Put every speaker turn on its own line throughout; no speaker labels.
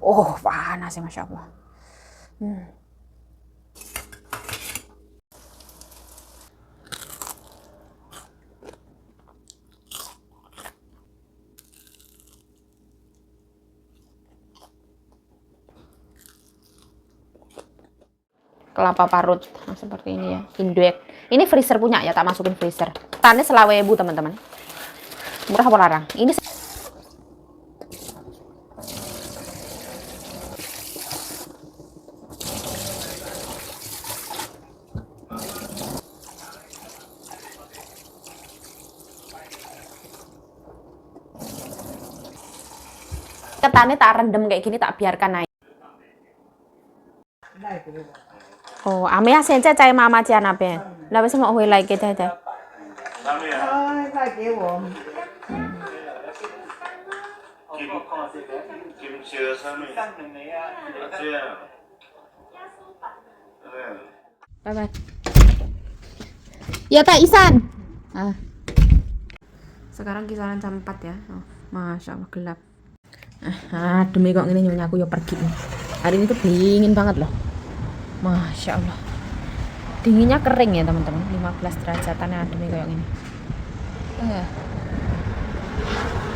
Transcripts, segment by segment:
Oh, panas ya, Masya Allah. Kelapa parut, nah, seperti ini ya, Induek. Ini freezer punya ya, tak masukin freezer. Tannya selawebu teman-teman. Murah apa larang? Ini ketannya tak rendem kayak gini, tak biarkan naik. Oh, ame ya sen cai mama cia nabe. Lah wis mau hui like cai cai. Bye bye. Ya Pak Isan. Sekarang kisaran jam 4 ya. Oh, Masya Allah gelap. Demi kok ini nyonya aku ya pergi nih. Hari ini tuh dingin banget loh. Masya Allah. Dinginnya kering ya teman-teman. 15 derajatan ya demi kayak gini.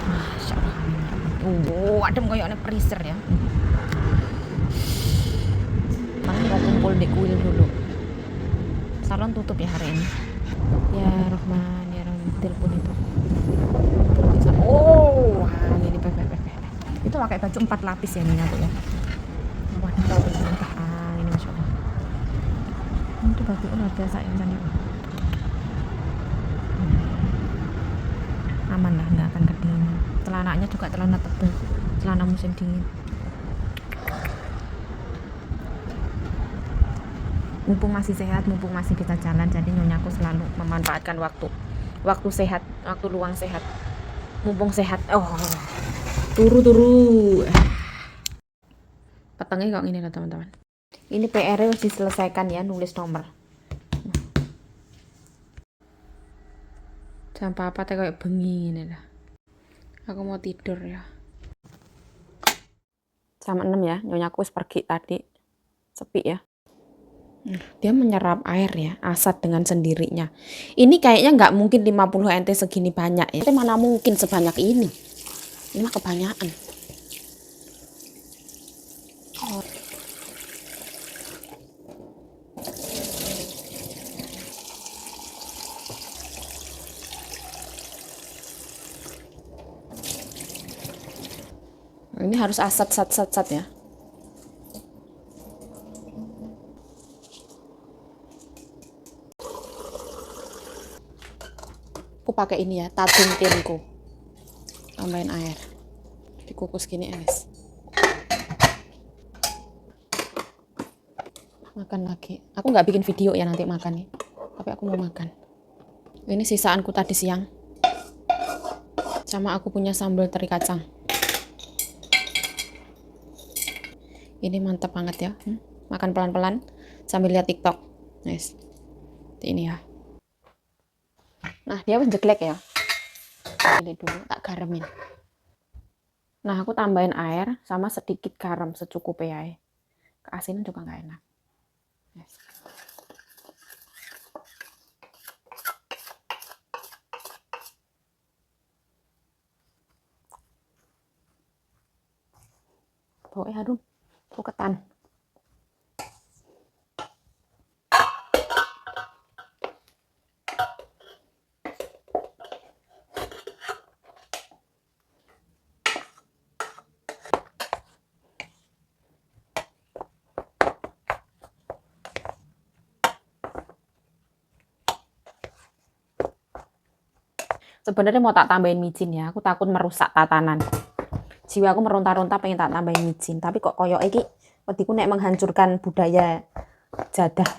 Masya Allah. Adem kayak freezer ya. Mana mau kumpul di kuil dulu. Salon tutup ya hari ini. Ya Rahman, ya Rahman, telepon itu. Oh, ini pepe. Itu pakai baju 4 lapis ya ini aku ya. Waduh, ini Masya Allah. Itu baju luar biasa yang sana. Aman lah, nggak akan kedinginan. Celananya juga celana tebal, celana musim dingin. Mumpung masih sehat, mumpung masih bisa jalan, jadi nyonyaku selalu memanfaatkan waktu sehat, waktu luang sehat, mumpung sehat. Oh, turu petengnya kok ini lah teman-teman. Ini PR harus diselesaikan ya, nulis nomor. Jam apa teh kayak bengi ini lah. Aku mau tidur ya. Jam 6 ya, nyonyaku wis pergi tadi. Sepi ya. Dia menyerap air ya, asat dengan sendirinya. Ini kayaknya nggak mungkin 50 NT segini banyak ya. Tapi mana mungkin sebanyak ini. Ini mah kebanyakan. Oh. Ini harus asat sat ya. Aku pakai ini ya, tabung tinku. Tambahin air. Dikukus gini es. Makan lagi. Aku nggak bikin video ya nanti makan nih. Tapi aku mau makan. Ini sisaanku tadi siang. Sama aku punya sambal teri kacang. Ini mantap banget ya. Makan pelan-pelan sambil lihat TikTok. Nice. Ini ya. Nah, dia menjeglek ya. Ini dulu tak garamin. Nah, aku tambahin air sama sedikit garam secukupnya ya. Keasinan juga nggak enak. Yes. Baunya harum. Bau ketan. Sebenarnya mau tak tambahin micin ya, aku takut merusak tatanan. Jiwa aku meronta-ronta pengen tak tambahin micin, tapi kok koyok iki wediku nek menghancurkan budaya jadah.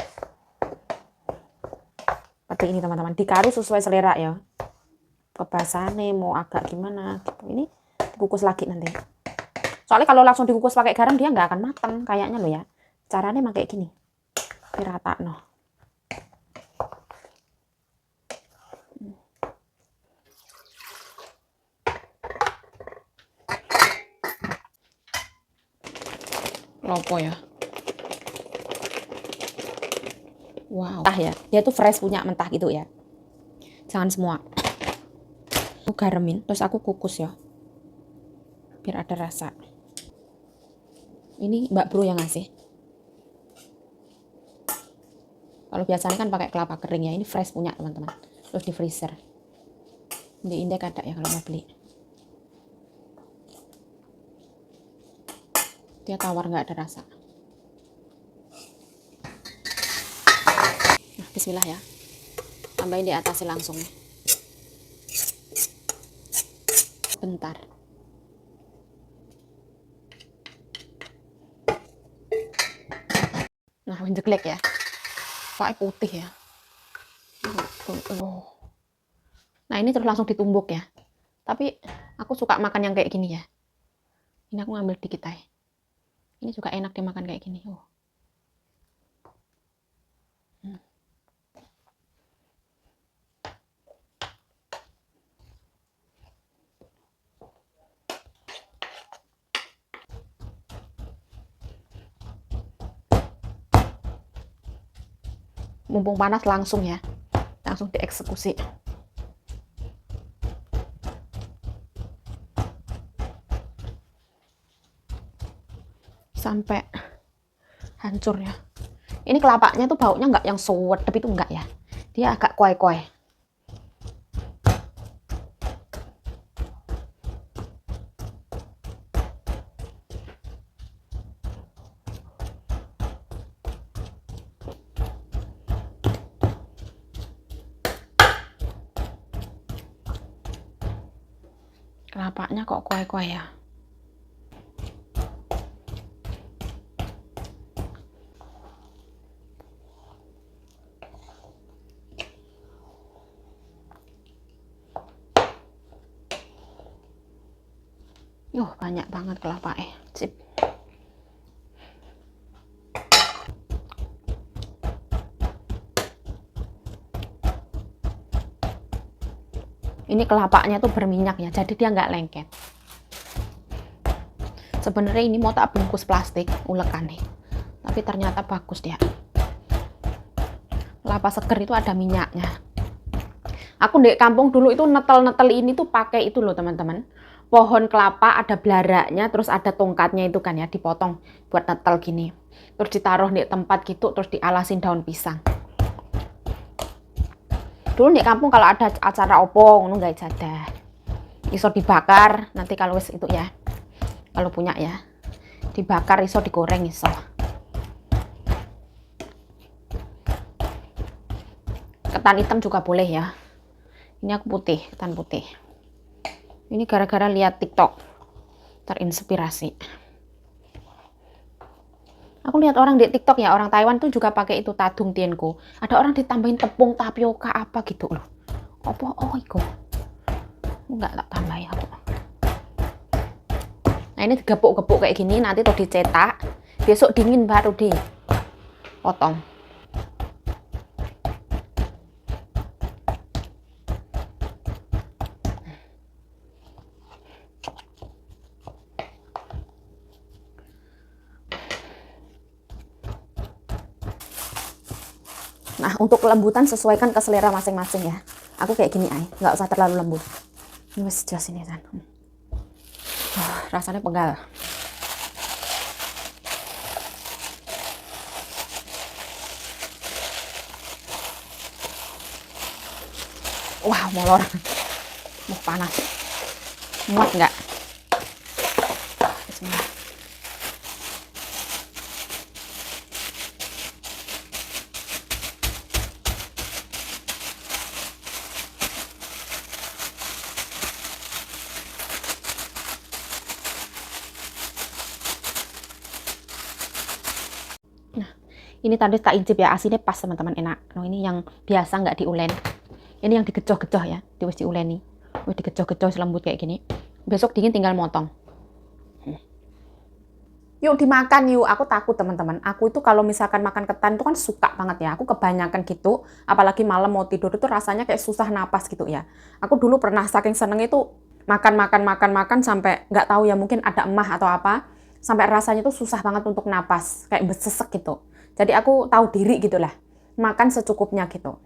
Seperti ini teman-teman, dikaru sesuai selera ya. Kebasahannya mau agak gimana gitu. Ini dikukus lagi nanti. Soalnya kalau langsung dikukus pakai garam dia nggak akan matang kayaknya loh ya. Caranya emang kayak gini. Dirata no. Lopo ya. Wow. Mentah ya. Dia tuh fresh punya mentah gitu ya. Jangan semua. Aku garemin, terus aku kukus ya. Biar ada rasa. Ini Mbak Bro yang ngasih. Kalau biasanya kan pakai kelapa kering ya. Ini fresh punya teman-teman. Terus di freezer. Di Indek ada ya kalau mau beli. Dia tawar nggak ada rasa. Nah, bismillah ya. Tambahin di atasnya langsung. Bentar. Nah, jeglek ya. Pakai putih ya. Oh. Nah, ini terus langsung ditumbuk ya. Tapi aku suka makan yang kayak gini ya. Ini aku ngambil dikit aja. Ini juga enak dimakan kayak gini. Oh. Mumpung panas langsung ya. Langsung dieksekusi. Sampai hancur ya. Ini kelapanya tuh baunya nggak yang sedep itu enggak ya. Dia agak kue-kue. Kelapanya kok kue-kue ya. Banyak banget kelapanya. Sip. Ini kelapanya tuh berminyak ya, jadi dia nggak lengket. Sebenarnya ini mau tak bungkus plastik, ulekan nih. Tapi ternyata bagus dia. Kelapa seger itu ada minyaknya. Aku di kampung dulu itu netel-netel ini tuh pakai itu loh teman-teman. Pohon kelapa ada belaranya, terus ada tongkatnya itu kan ya, dipotong buat netel gini. Terus ditaruh di tempat gitu, terus dialasin daun pisang. Dulu di kampung kalau ada acara opo ngono nggak jadah. Iso dibakar nanti kalau wis itu ya. Kalau punya ya. Dibakar iso digoreng iso. Ketan hitam juga boleh ya. Ini aku putih, ketan putih. Ini gara-gara lihat TikTok. Terinspirasi. Aku lihat orang di TikTok ya, orang Taiwan tuh juga pakai itu tadung tienko. Ada orang ditambahin tepung tapioka apa gitu loh. Apa oh iku. Enggak tak tambahin aku. Nah, ini digepuk-gepuk kayak gini, nanti tuh dicetak. Besok dingin baru dipotong. Nah, untuk kelembutan sesuaikan ke selera masing-masing ya. Aku kayak gini aja, nggak usah terlalu lembut. Ini masih jelas ini kan. Rasanya pegal. Wah, molor. Panas. Muat nggak? Bismillah. Ini tadi tak incip ya, asinnya pas teman-teman, enak. Nah, ini yang biasa nggak diulen. Ini yang digecoh-gecoh ya, wis diuleni. Wis digecoh-gecoh selembut kayak gini. Besok dingin tinggal motong. Yuk dimakan yuk. Aku takut teman-teman. Aku itu kalau misalkan makan ketan itu kan suka banget ya. Aku kebanyakan gitu. Apalagi malam mau tidur itu rasanya kayak susah napas gitu ya. Aku dulu pernah saking seneng itu makan sampai nggak tahu ya, mungkin ada emah atau apa. sampai rasanya tuh susah banget untuk napas, kayak besesek gitu. Jadi aku tahu diri gitulah, makan secukupnya gitu.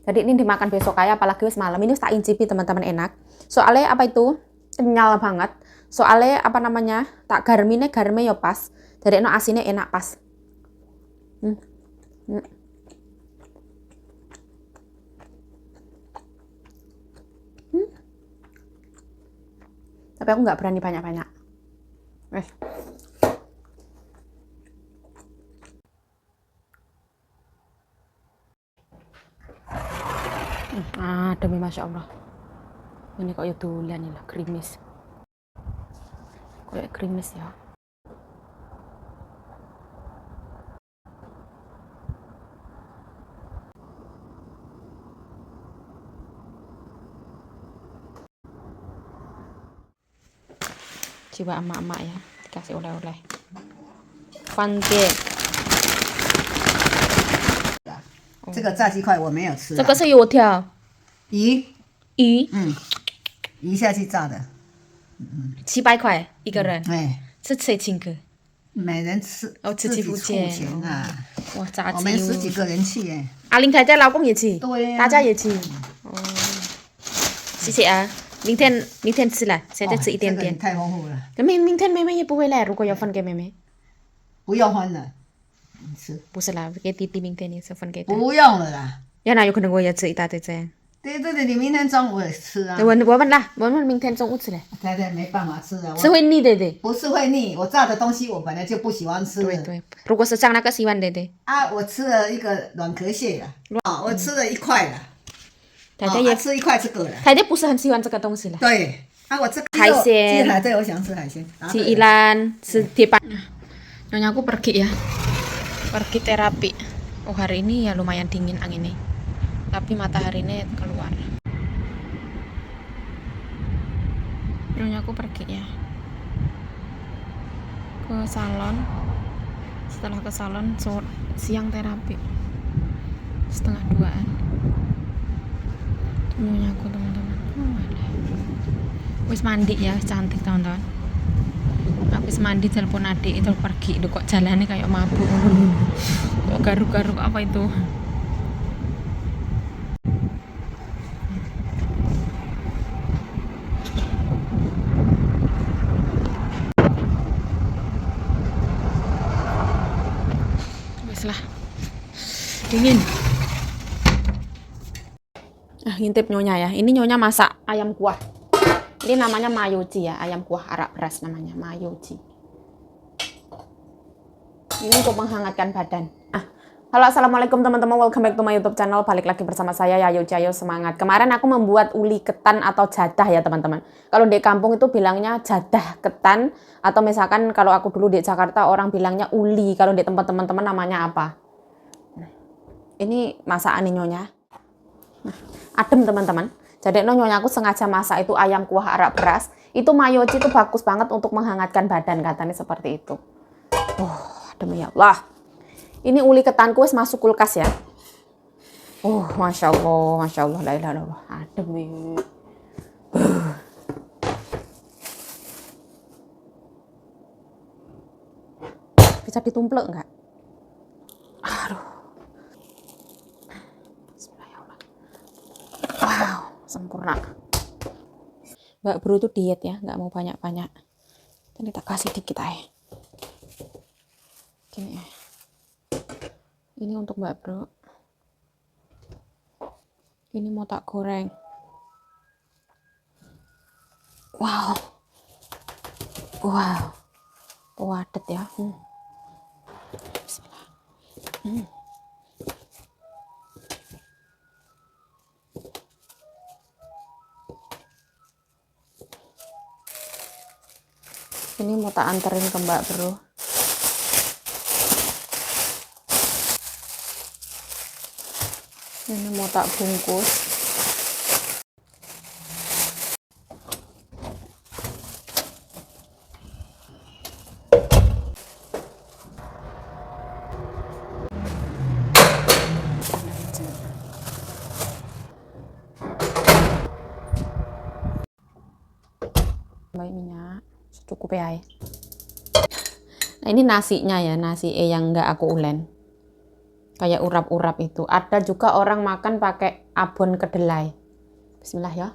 Jadi ini dimakan besok aja, apalagi wis malam ini tak incipi teman-teman, enak. Soalnya apa itu kenyal banget. Soalnya apa namanya, tak garmine ya pas. Jadi no asinnya enak pas. Hmm. Hmm. Hmm. Tapi aku nggak berani banyak-banyak. Wes. Demi Masya Allah. Ini kok ya dolan nih lah, krimis. Kayak krimis ya. Jiwa emak-emak ya, dikasih oleh-oleh. Pancake.
这个炸鸡块我没有吃、啊。
这个是油条。
鱼，
鱼。
鱼下去炸的。
700块一个人。
哎，
是谁请客？
每人吃
自己付
自己付钱啊。
哇，炸鸡！
我们10几个人去耶。
林太太老公也去。
对呀、
大家也去。谢谢啊。明天吃了，现在吃一点点。
太丰富了。
明天妹妹也不会来，如果要分给妹妹。
不用分了，你吃。
不是啦，给弟弟明天也是分给他。
不用了啦。
要哪有可能我也吃一大堆这样？
对，你明天中午也吃啊。
我问啦，我问明天中午吃嘞。
太太没办法吃啊。
是会腻的。
不是会腻，我炸的东西我本来就不喜欢吃。
对，如果是像那个喜欢的。
啊，我吃了一个软壳蟹了，我吃了1块了。
太太也
吃1块这个了。
太太不是很喜欢这个东西了。
对，我这
海鲜。
对，我想吃海鲜。
Si Ilan, si Tipan. Nyonya aku pergi ya. Pergi terapi. Oh, hari ini ya lumayan dingin anginnya. Tapi mataharinya keluar. Nyonya aku pergi ya. Ke salon. Setelah ke salon, siang terapi. 1:30-an. Nyonya aku teman-teman. Wis mandi ya, cantik teman-teman. Habis mandi telepon adik itu pergi itu, kok jalannya kayak mabuk. Kok garuk-garuk apa itu? Wis lah, dingin. Ngintip nyonya ya. Ini nyonya masak ayam kuah. Ini namanya mayoji ya, ayam kuah arak beras namanya, mayoji. Ini untuk menghangatkan badan. Halo, assalamualaikum teman-teman, welcome back to my YouTube channel. Balik lagi bersama saya Yayoji, ayo semangat. Kemarin aku membuat uli ketan atau jadah ya teman-teman. Kalau di kampung itu bilangnya jadah ketan, atau misalkan kalau aku dulu di Jakarta orang bilangnya uli. Kalau di tempat teman-teman namanya apa? Ini masakan nyonya. Adem teman-teman. Jadi nyonya aku sengaja masak itu ayam kuah arak beras. Itu mayoji itu bagus banget untuk menghangatkan badan, katanya seperti itu. Demi Allah. Ini uli ketanku wis masuk kulkas ya. Masya Allah, la ilaha illallah. Adem ya. Bisa ditumplek enggak? Aduh. Wow, sempurna. Mbak Bro itu diet ya, nggak mau banyak-banyak. Ini tak kasih dikit aja. Gini ya. Ini untuk Mbak Bro. Ini mau tak goreng. Wow. Padet ya. Bismillah. Ini mau tak anterin ke Mbak Bro. Ini mau tak bungkus. Tambah minyak secukupnya ya. Nah, ini nasinya ya, nasi yang nggak aku ulen. Kayak urap-urap itu. Ada juga orang makan pakai abon kedelai. Bismillah ya.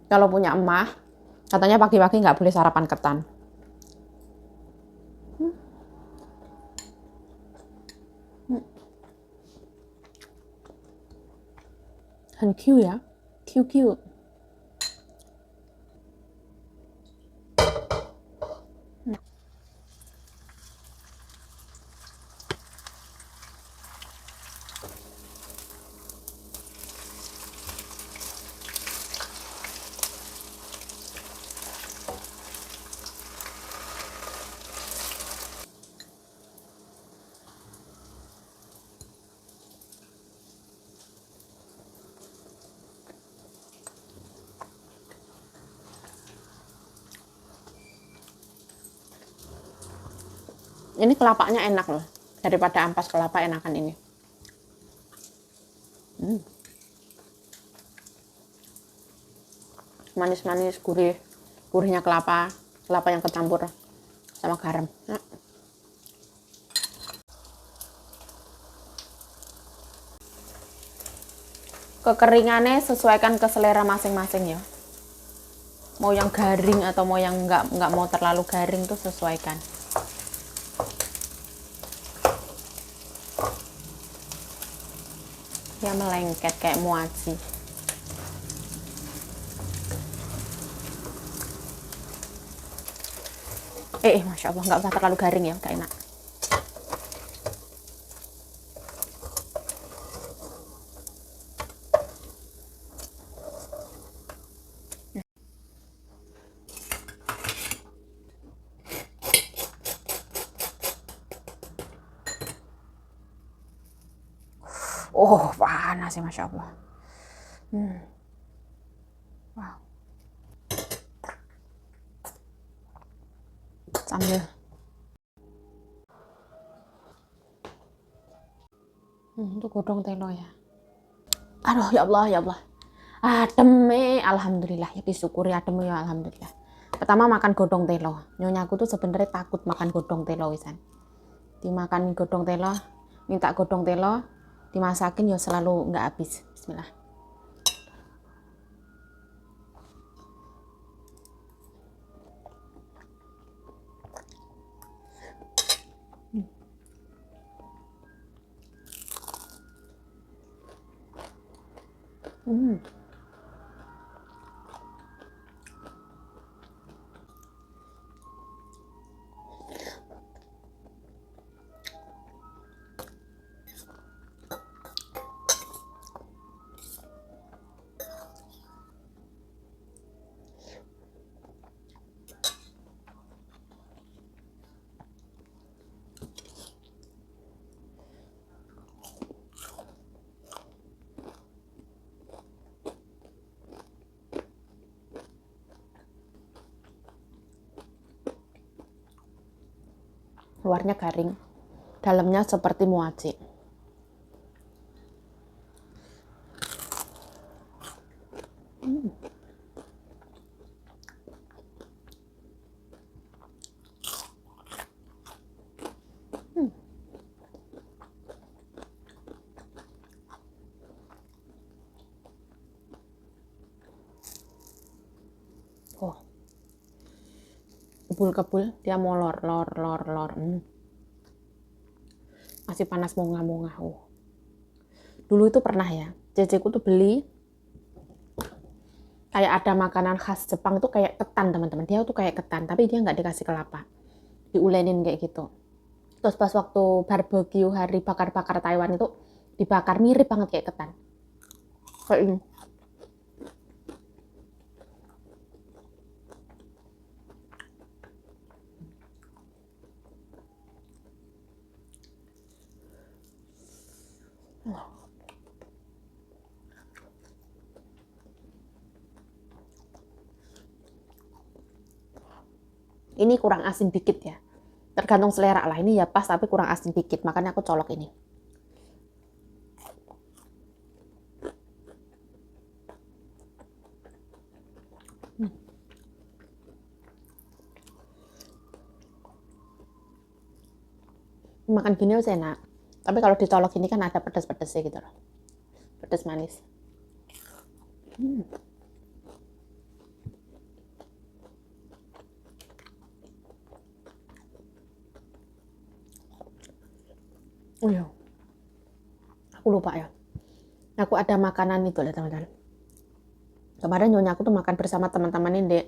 Kalau punya emak, katanya pagi-pagi nggak boleh sarapan ketan.很 Q 呀，QQ。Ini kelapanya enak loh. Daripada ampas kelapa enakan ini. Manis-manis, gurih. Gurihnya kelapa. Kelapa yang kecampur sama garam. Nah. Kekeringannya sesuaikan ke selera masing-masing ya. Mau yang garing atau mau yang nggak mau terlalu garing tuh sesuaikan. Ya melengket kayak muaci. Masya Allah, nggak usah terlalu garing ya, nggak enak. Oh, panas ya, Masya Allah. Wow. Sambil itu godong telo ya. Aduh, ya Allah, ya Allah. Adem, alhamdulillah ya, disyukuri adem ya, alhamdulillah. Pertama makan godong telo. Nyonyaku tuh sebenarnya takut makan godong telo wisan. Dimakan godong telo, minta godong telo, dimasakin ya selalu nggak habis. Bismillah. Luarnya garing, dalamnya seperti muaci. Oh, kebul-kebul dia mau lor. Masih panas mongah-mongah. Oh. Dulu itu pernah ya, ceceku tuh beli kayak ada makanan khas Jepang tuh kayak ketan teman-teman. Dia tuh kayak ketan, tapi dia nggak dikasih kelapa, diulenin kayak gitu. Terus pas waktu barbeque hari bakar-bakar Taiwan itu dibakar mirip banget kayak ketan. Kayak ini. Ini kurang asin dikit ya. Tergantung selera lah. Ini ya pas tapi kurang asin dikit. Makanya aku colok ini. Makan gini harus enak. Tapi kalau dicolok ini kan ada pedas-pedasnya gitu loh. Pedas manis. Oh iya. Aku lupa ya. Aku ada makanan itu lah teman-teman. Kemarin nyonya aku tuh makan bersama teman-teman ini di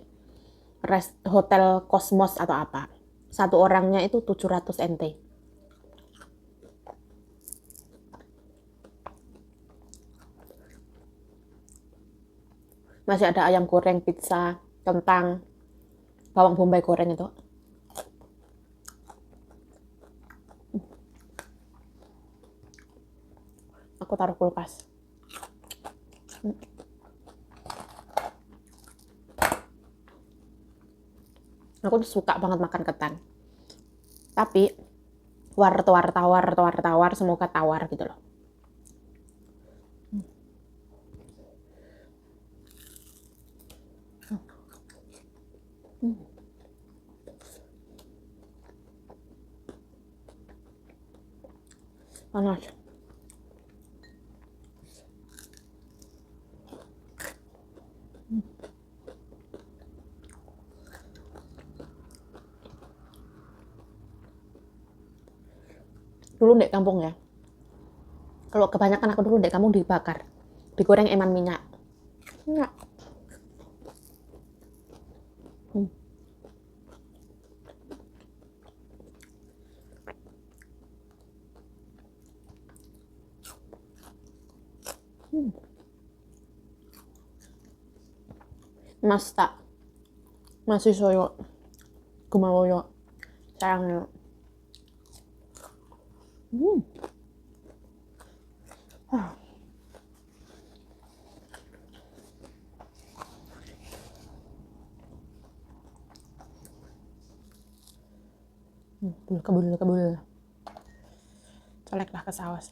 hotel Cosmos atau apa. Satu orangnya itu 700 NT. Masih ada ayam goreng, pizza, kentang, bawang bombay goreng itu. Aku taruh kulkas. Aku tuh suka banget makan ketan. Tapi tawar, semoga tawar gitu loh. Panas. Dulu di kampung ya. Kalau kebanyakan aku dulu di kampung dibakar. Digoreng eman minyak. Enggak. Mas tak masih soyo gumawoyo sayangnya. Kebul coleklah ke saus.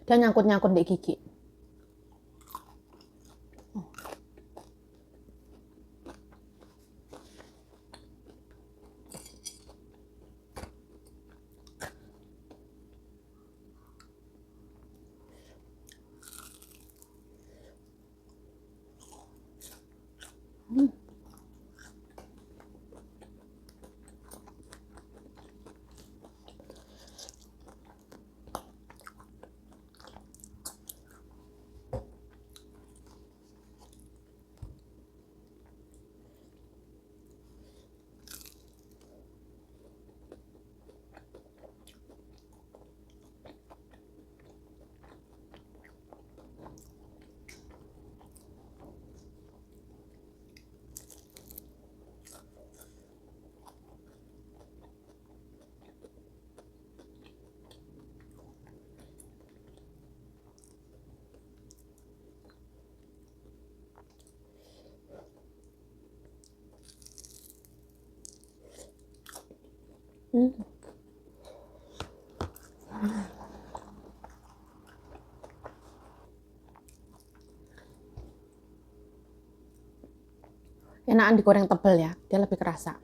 Dia nyangkut-nyangkut di gigi. enakan digoreng tebel ya, dia lebih kerasa.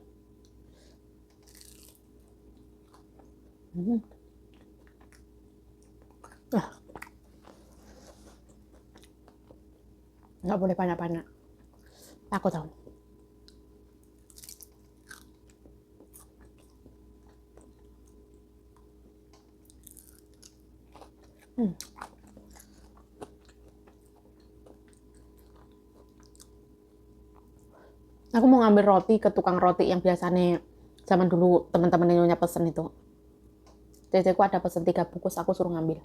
Nggak boleh banyak-banyak, takut tau. Aku mau ngambil roti ke tukang roti yang biasanya zaman dulu teman-teman Nyonya pesen itu. Ceceku ada pesen 3 bungkus, aku suruh ngambil.